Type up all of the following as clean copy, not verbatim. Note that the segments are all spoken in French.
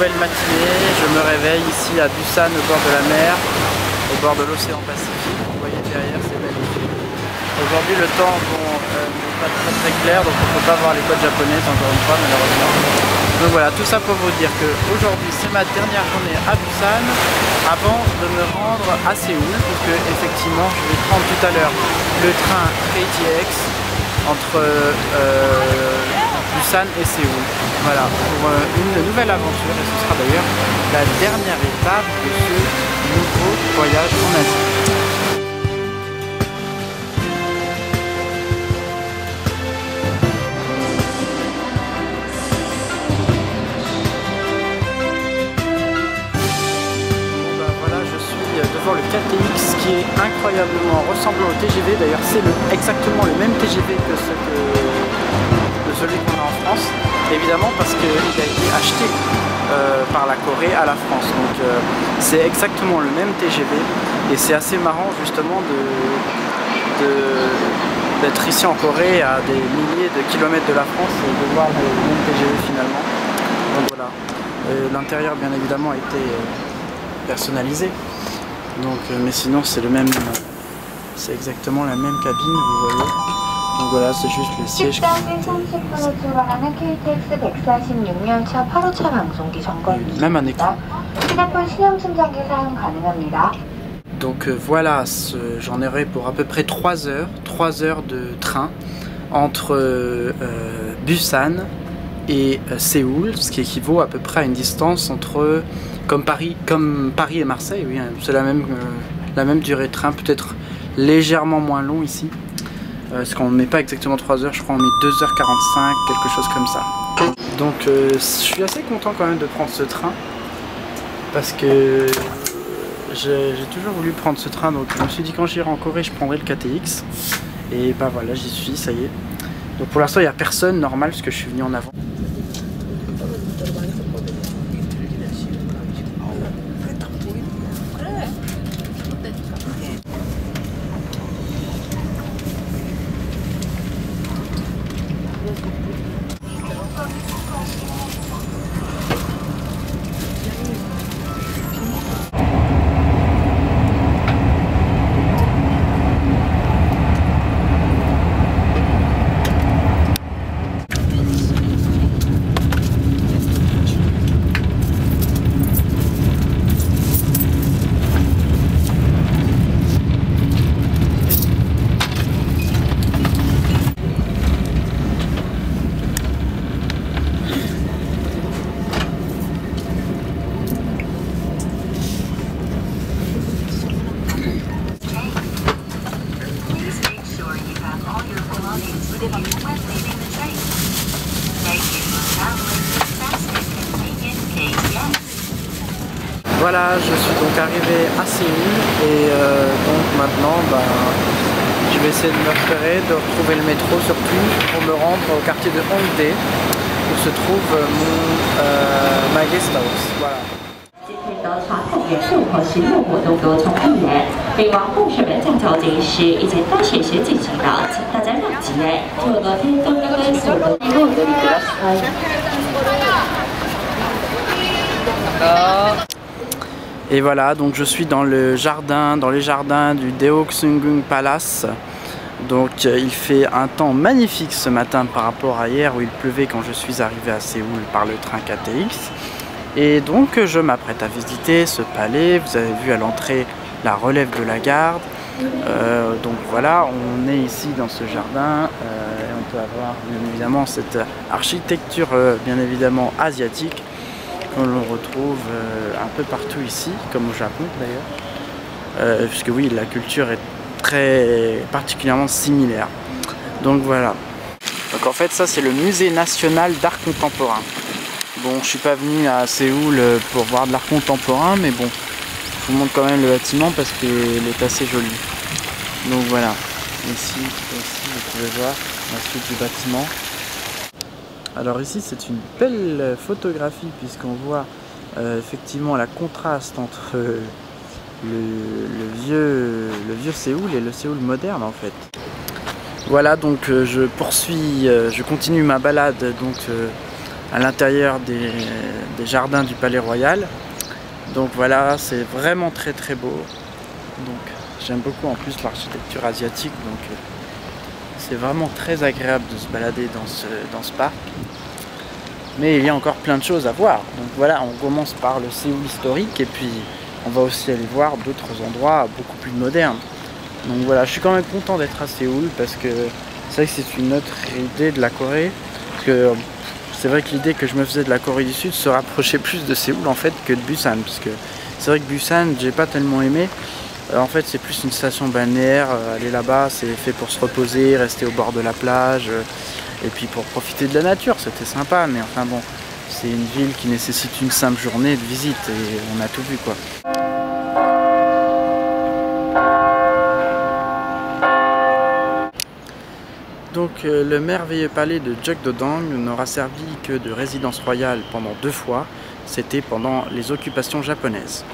nouvelle matinée, je me réveille ici à Busan au bord de la mer, au bord de l'océan Pacifique. Vous voyez derrière, c'est magnifique. Aujourd'hui le temps n'est pas très clair, donc on ne peut pas voir les côtes japonaises encore une fois malheureusement. Donc voilà, tout ça pour vous dire que aujourd'hui c'est ma dernière journée à Busan avant de me rendre à Séoul, parce que effectivement je vais prendre tout à l'heure le train KTX entre Busan et Séoul. Voilà, pour une nouvelle aventure, et ce sera d'ailleurs la dernière étape de ce nouveau voyage en Asie. Devant le KTX qui est incroyablement ressemblant au TGV, d'ailleurs c'est exactement le même TGV que celui qu'on a en France, évidemment parce qu'il a été acheté par la Corée à la France, donc c'est exactement le même TGV et c'est assez marrant justement d'être ici en Corée à des milliers de kilomètres de la France et de voir le même TGV finalement. Donc voilà, l'intérieur bien évidemment a été personnalisé. Donc, mais sinon c'est le même, c'est exactement la même cabine, vous voyez. Donc voilà, c'est juste le siège qui même un écran. Donc voilà, j'en aurai pour à peu près 3 heures de train entre Busan et Séoul, ce qui équivaut à peu près à une distance entre comme Paris et Marseille, oui, c'est la même durée de train, peut-être légèrement moins long ici. Parce qu'on ne met pas exactement 3 heures, je crois on met 2h45, quelque chose comme ça. Donc je suis assez content quand même de prendre ce train, parce que j'ai toujours voulu prendre ce train, donc je me suis dit quand j'irai en Corée je prendrai le KTX. Et bah voilà, j'y suis, ça y est. Donc pour l'instant il n'y a personne, normal, parce que je suis venu en avant. Voilà, je suis donc arrivé à Séoul et donc maintenant je vais essayer de me repérer, de retrouver le métro surtout pour me rendre au quartier de Hongdae où se trouve ma guest house. Voilà. Et voilà, donc je suis dans les jardins du Deoksungung Palace. Donc il fait un temps magnifique ce matin par rapport à hier où il pleuvait quand je suis arrivé à Séoul par le train KTX. Et donc je m'apprête à visiter ce palais. Vous avez vu à l'entrée la relève de la garde. Donc voilà, on est ici dans ce jardin et on peut avoir bien évidemment cette architecture bien évidemment asiatique qu'on retrouve un peu partout ici, comme au Japon d'ailleurs, puisque oui, la culture est très particulièrement similaire. Donc voilà. Donc en fait ça c'est le musée national d'art contemporain. Bon, je suis pas venu à Séoul pour voir de l'art contemporain, mais bon, je vous montre quand même le bâtiment parce qu'il est assez joli. Donc voilà, ici aussi vous pouvez voir la suite du bâtiment. Alors ici c'est une belle photographie puisqu'on voit effectivement la contraste entre le vieux Séoul et le Séoul moderne en fait. Voilà, donc je continue ma balade donc à l'intérieur des jardins du Palais Royal. Donc voilà, c'est vraiment très très beau. Donc j'aime beaucoup en plus l'architecture asiatique, donc c'est vraiment très agréable de se balader dans ce parc. Mais il y a encore plein de choses à voir. Donc voilà, on commence par le Séoul historique et puis on va aussi aller voir d'autres endroits beaucoup plus modernes. Donc voilà, je suis quand même content d'être à Séoul parce que c'est vrai que c'est une autre idée de la Corée. Parce que c'est vrai que l'idée que je me faisais de la Corée du Sud se rapprochait plus de Séoul en fait que de Busan. Parce que c'est vrai que Busan, j'ai pas tellement aimé. En fait, c'est plus une station balnéaire. Aller là-bas, c'est fait pour se reposer, rester au bord de la plage. Et puis pour profiter de la nature, c'était sympa. Mais enfin bon, c'est une ville qui nécessite une simple journée de visite. Et on a tout vu quoi. Donc le merveilleux palais de Jeokdo-dong n'aura servi que de résidence royale pendant 2 fois, c'était pendant les occupations japonaises.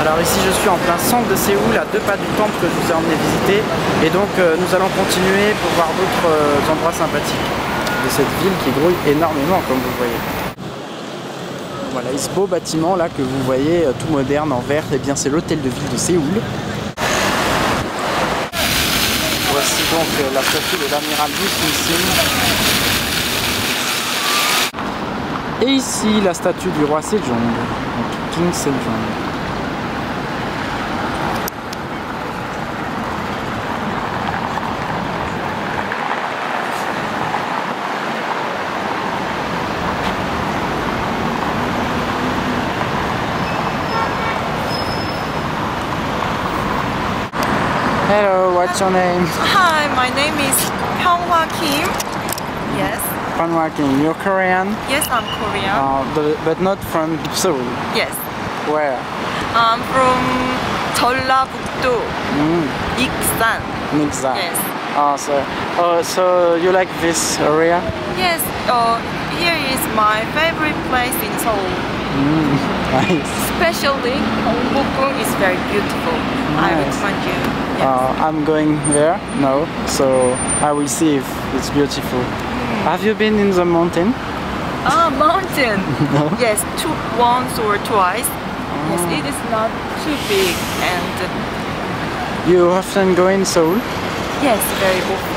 Alors ici je suis en plein centre de Séoul, à 2 pas du temple que je vous ai emmené visiter, et donc nous allons continuer pour voir d'autres endroits sympathiques de cette ville qui grouille énormément comme vous le voyez. Voilà, et ce beau bâtiment là que vous voyez, tout moderne en vert, eh bien c'est l'hôtel de ville de Séoul. Voici donc la statue de l'amiral Lee Seung-sin. Et ici la statue du roi Sejong, donc King Sejong. Hello, what's your name? Hi, my name is Hyunghwa Kim. Yes. Hyunghwa Kim. You're Korean? Yes, I'm Korean. But not from Seoul. Yes. Where? I'm from Jeollabuk-do, Iksan. Niksan. Yes. So you like this area? Yes. Here is my favorite place in Seoul. Nice. Especially Gyeongbokgung is very beautiful. Nice. I recommend you. Yes. I'm going there now, so I will see if it's beautiful. Have you been in the mountain? Mountain. No? Yes, once or twice. Yes, it is not too big and. You often go in Seoul? Yes, very often.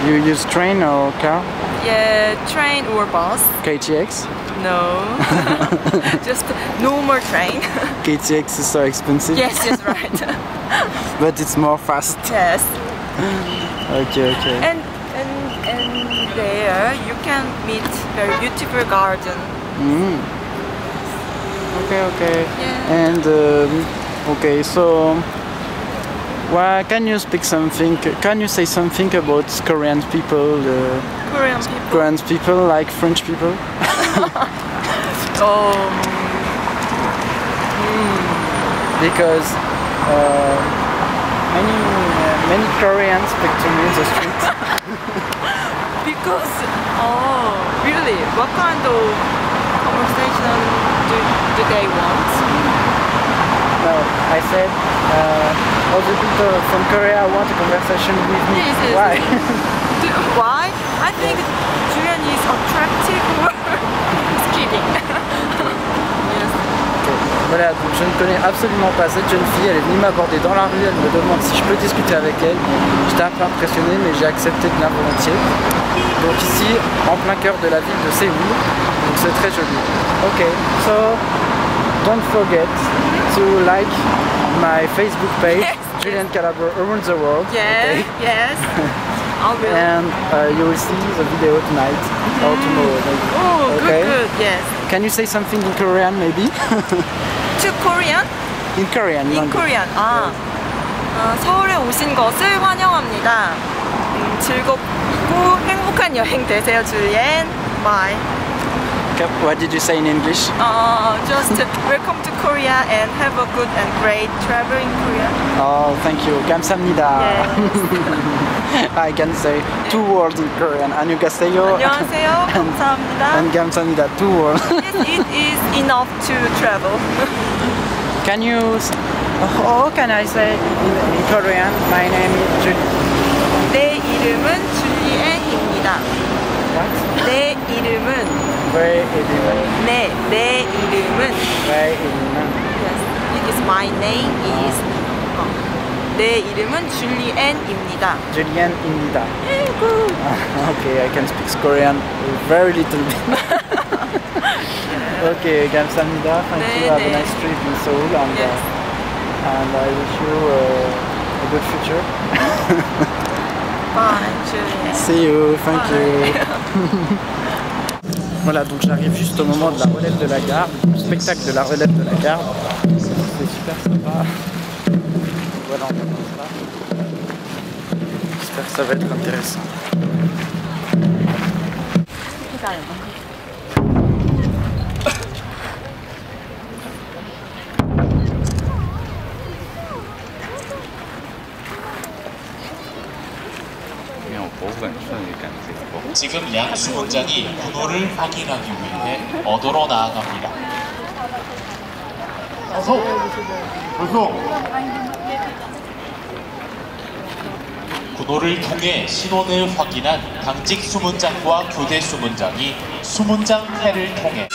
You use train or car? Yeah, train or bus. KTX? No, just normal train. KTX is so expensive. Yes, right. But it's more fast. Yes. Okay. And there you can meet very beautiful garden. Okay. Yeah. And okay, so can you speak something? Can you say something about Korean people? Korean people like French people? Because many Koreans speak to me in the street. Because really, what kind of conversation do they want? No, I said all the people from Korea want a conversation with me. Yes. Why? Why? I think Julian is attractive. Just kidding. Yes. Voilà, donc je ne connais absolument pas cette jeune fille, elle est venue m'aborder dans la rue, elle me demande si je peux discuter avec elle. J'étais un peu impressionné mais j'ai accepté de venir volontiers. Donc ici, en plein cœur de la ville de Séoul, donc c'est très joli. Ok, so don't forget to like my Facebook page, Julian Calabro Around the World. Yes, okay? yes. I will. And you will see the video tonight or tomorrow maybe. Oh, okay? good, yes. Can you say something in Korean maybe? To Korean? In Korean. In Korean. 서울에 오신 것을 환영합니다. 즐겁고 행복한 여행 되세요, 줄리엔. Bye. What did you say in English? Just welcome to Korea and have a good and great travel in Korea. Oh, thank you. 감사합니다. Yes. I can say 2 words in Korean. 안녕하세요. 안녕하세요. 감사합니다. And 감사합니다. 2 words. Yes, it is enough to travel. Can you How can I say in Korean? My name is Julie. 내 이름은 줄리엔입니다. What? 내 이름은 Where is 내 이름은 Where is Yes, because my name is 내 이름은 줄리엔입니다. Julien입니다. 아이고. Okay, I can speak Korean very little bit. Okay, 감사합니다. Thank you. Have a nice trip in Seoul, and Yes. and I wish you a good future. Bye, Julien. See you. Thank you. Voilà, donc j'arrive juste au moment de la relève de la gare, du spectacle de la relève de la gare. C'est super sympa. Voilà, on va comme ça. J'espère que ça va être intéressant. 지금 양 수문장이 군호를 확인하기 위해 어도로 나아갑니다. 군호를 통해 신원을 확인한 당직 수문장과 교대 수문장이 수문장 패를 통해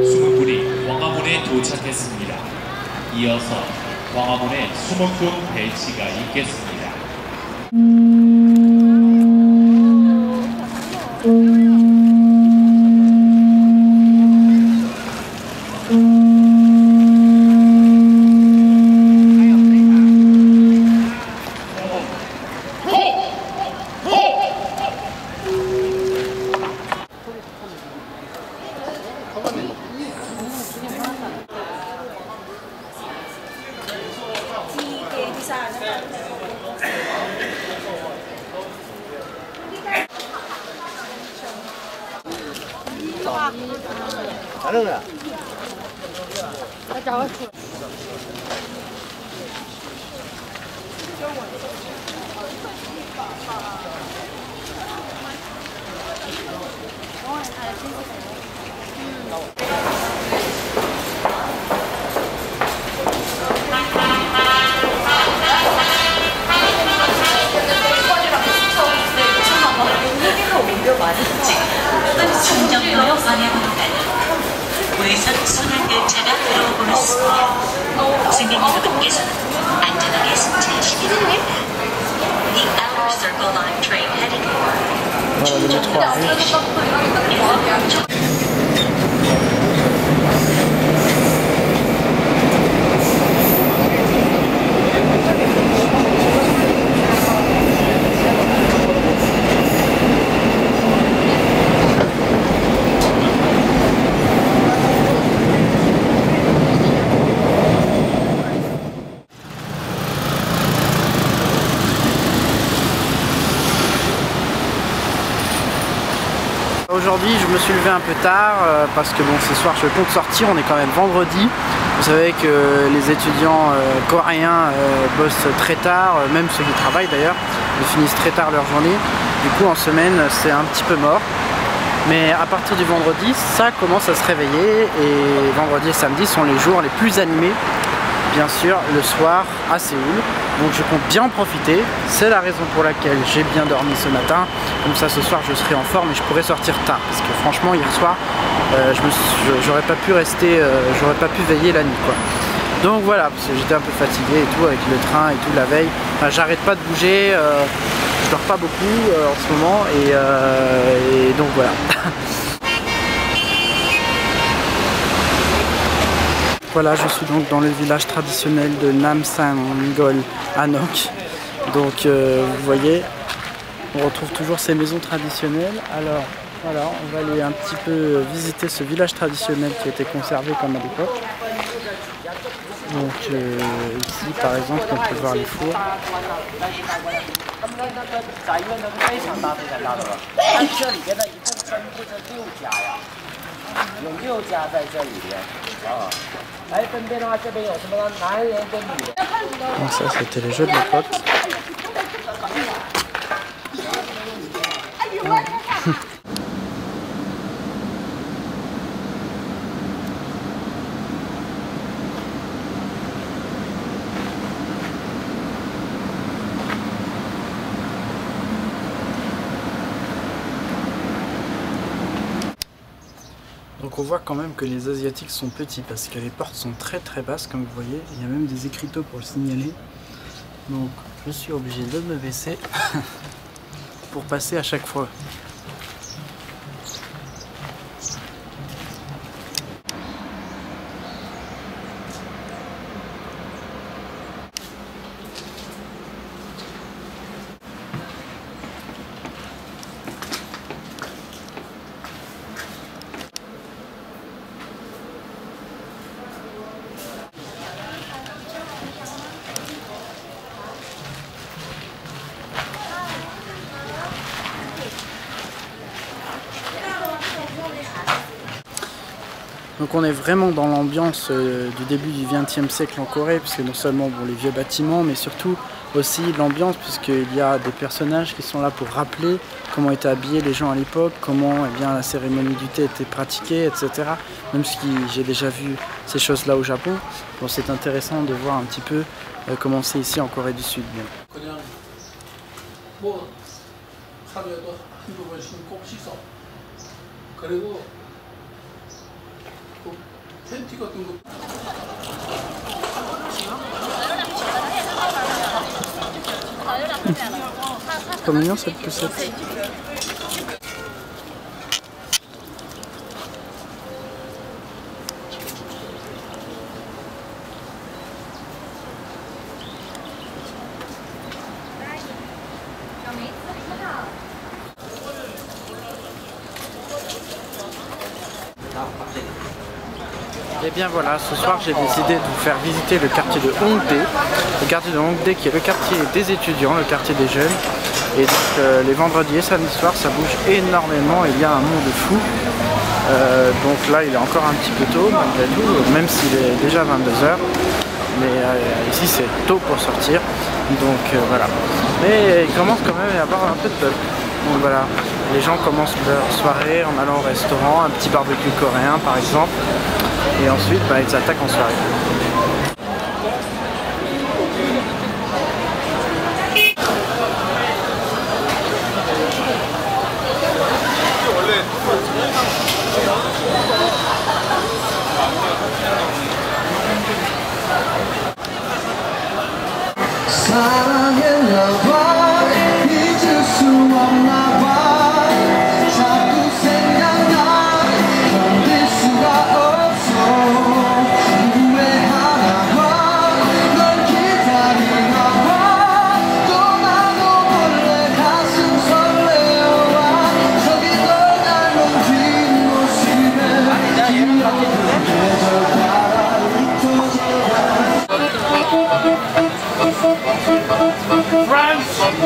수문군이 광화문에 도착했습니다. 이어서 광화문에 수문군 배치가 있겠습니다. 충정도로 방향으로 외선 순환열차가 들어오고 있습니다. 승객 여러분께서는 안전하게 승차하시기 바랍니다. The Outer Circle Line train headed for 충정도 station. Aujourd'hui je me suis levé un peu tard parce que bon, ce soir je compte sortir, on est quand même vendredi. Vous savez que les étudiants coréens bossent très tard, même ceux qui travaillent d'ailleurs, ils finissent très tard leur journée. Du coup en semaine c'est un petit peu mort. Mais à partir du vendredi, ça commence à se réveiller et vendredi et samedi sont les jours les plus animés, bien sûr, le soir à Séoul. Donc je compte bien en profiter, c'est la raison pour laquelle j'ai bien dormi ce matin. Comme ça ce soir je serai en forme et je pourrai sortir tard. Parce que franchement hier soir, j'aurais pas pu rester, j'aurais pas pu veiller la nuit quoi. Donc voilà, parce que j'étais un peu fatigué et tout avec le train et tout la veille. Enfin, j'arrête pas de bouger, je dors pas beaucoup en ce moment et Et donc voilà. Voilà, je suis donc dans le village traditionnel de Namsangol Anok. Donc vous voyez, on retrouve toujours ces maisons traditionnelles. Alors voilà, on va aller un petit peu visiter ce village traditionnel qui a été conservé comme à l'époque. Donc ici par exemple on peut voir les fours. Donc ça c'était les jeux de l'époque. Donc on voit quand même que les Asiatiques sont petits parce que les portes sont très basses comme vous voyez. Il y a même des écriteaux pour le signaler. Donc je suis obligé de me baisser pour passer à chaque fois. Donc on est vraiment dans l'ambiance du début du XXe siècle en Corée, puisque non seulement bon, les vieux bâtiments, mais surtout aussi l'ambiance, puisqu'il y a des personnages qui sont là pour rappeler comment étaient habillés les gens à l'époque, comment eh bien, la cérémonie du thé était pratiquée, etc. Même si j'ai déjà vu ces choses-là au Japon, bon, c'est intéressant de voir un petit peu comment c'est ici en Corée du Sud. Bien. C'est pas mignon cette poussette. Et bien voilà, ce soir j'ai décidé de vous faire visiter le quartier de Hongdae. Le quartier de Hongdae qui est le quartier des étudiants, le quartier des jeunes. Et donc les vendredis et samedis soirs ça bouge énormément, il y a un monde fou. Donc là il est encore un petit peu tôt malgré tout, même s'il est déjà 22 h. Mais ici c'est tôt pour sortir, donc voilà. Mais il commence quand même à y avoir un peu de peuple. Donc voilà, les gens commencent leur soirée en allant au restaurant, un petit barbecue coréen par exemple. Et ensuite, bah, ils attaquent en soirée.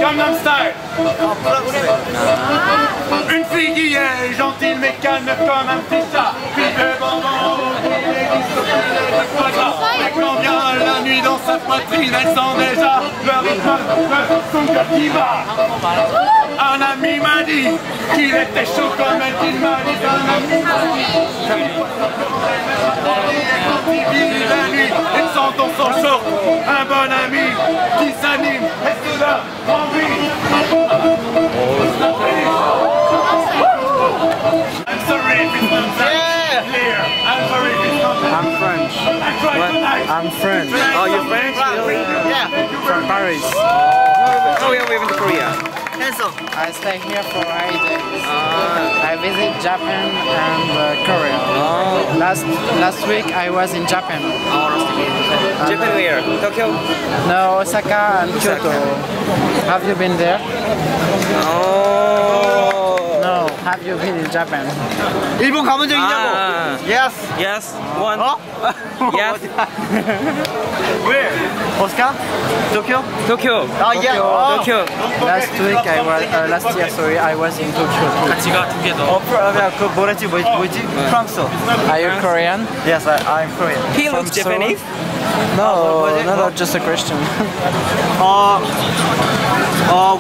Gangnam Style. Une fille qui est gentille mais calme comme un petit chat. Puis le bonbon, et quand vient la nuit dans sa poitrine, elle sent déjà le rythme de son cœur qui bat. Un ami m'a dit qu'il était chaud comme elle, qu'il m'a dit un ami m'a dit. Il vit la nuit et sent dans son short un bon ami qui s'anime et se donne envie. I'm sorry if it's not that clear. I'm sorry if it's not that. I'm French. I'm French. Oh, you're French? Really? Yeah. From Paris. Oh, we are moving to Korea. I stay here for 8 days. visit Japan and Korea. Oh. Last week I was in Japan. Japan where? Tokyo? No, Osaka and Kyoto. Have you been there? Oh. No. Have you been in Japan? 일본 가본 적 있냐고? Yes. Yes. One. 어? Yes. Where? Osaka? Tokyo? Tokyo. 아, yeah. 어. Tokyo. Last year, sorry, I was in Tokyo too. 같이가 두 개 더. 그 뭐랬지? 뭐지? 프랑스. Are you Korean? Yes, I'm Korean. He looks Japanese. No, no, just a question.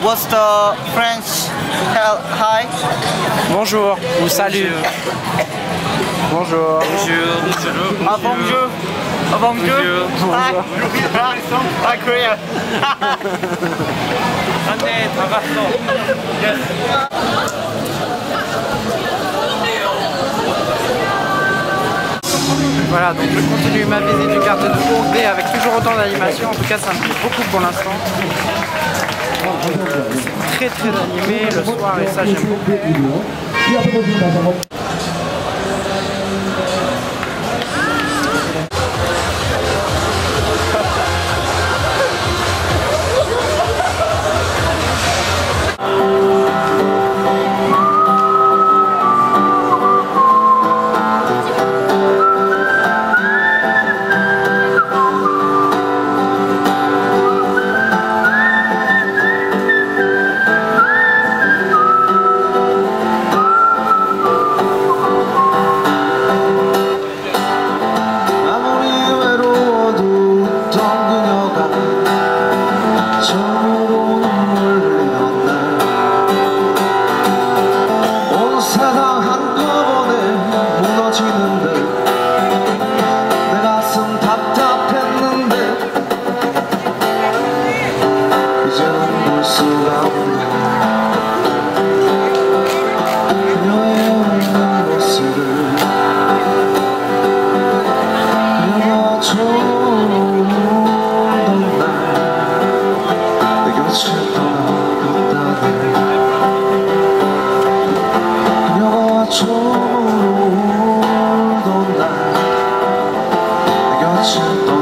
What's the French? Hi. Bonjour ou salut. Bonjour. Ah, bonjour. Ah, bonjour. Hi, Korea. 안돼 다 갔어. Voilà, donc je continue ma visite du garde de Hongrie avec toujours autant d'animation. En tout cas, ça me plaît beaucoup pour l'instant. Très animé le soir et ça j'aime beaucoup. 처음으로 울던 날 내 곁을